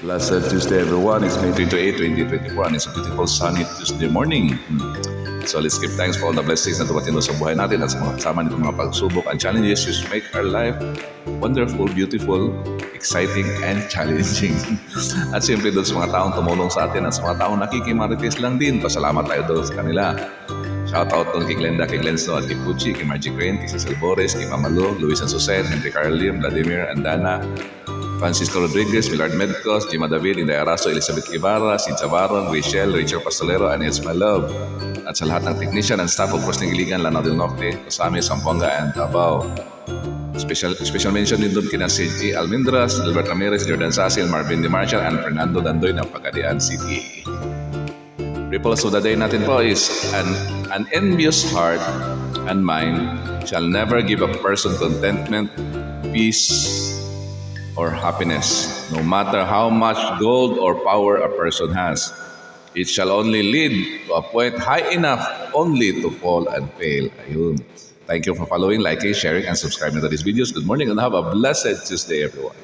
Blessed Tuesday, everyone. It's May 28, 2024, and it's a beautiful sunny Tuesday morning. So let's give thanks for all the blessings na dumating sa buhay natin at sa mga kasama nitong mga pagsubok and challenges which make our life wonderful, beautiful, exciting, and challenging. At siyempre doon sa mga taong tumulong sa atin at sa mga taong nakikimarites lang din, pasalamat tayo doon sa kanila. Shoutout doon kay Glenda, kay Glensno, at kay Pucci, kay Margie Crane, kay Cecil Bores, kay Mamalo, Luis and Susen, Henry Carlim, Vladimir, Andana, Francisco Rodriguez, Millard Medcos, Jima David, Inday Araso, Elizabeth Ibarra, Cynthia Baron, Rachel, Richard Pastolero, and It's My Love. At sa lahat ng technician and staff of Crossing Iligan, Lanao del Norte, Kasami, Zamboanga, and Davao. Special mention din doon kina C.G. Almendras, Albert Ramirez, Jordan Sasil, Marvin De Marshall, and Fernando Dandoy ng Pagadian City. Ripples of the day natin po is an envious heart and mind shall never give a person contentment, peace, or happiness, no matter how much gold or power a person has. It shall only lead to a point high enough only to fall and fail. Ayun. Thank you for following, liking, sharing, and subscribing to these videos. Good morning and have a blessed Tuesday, everyone.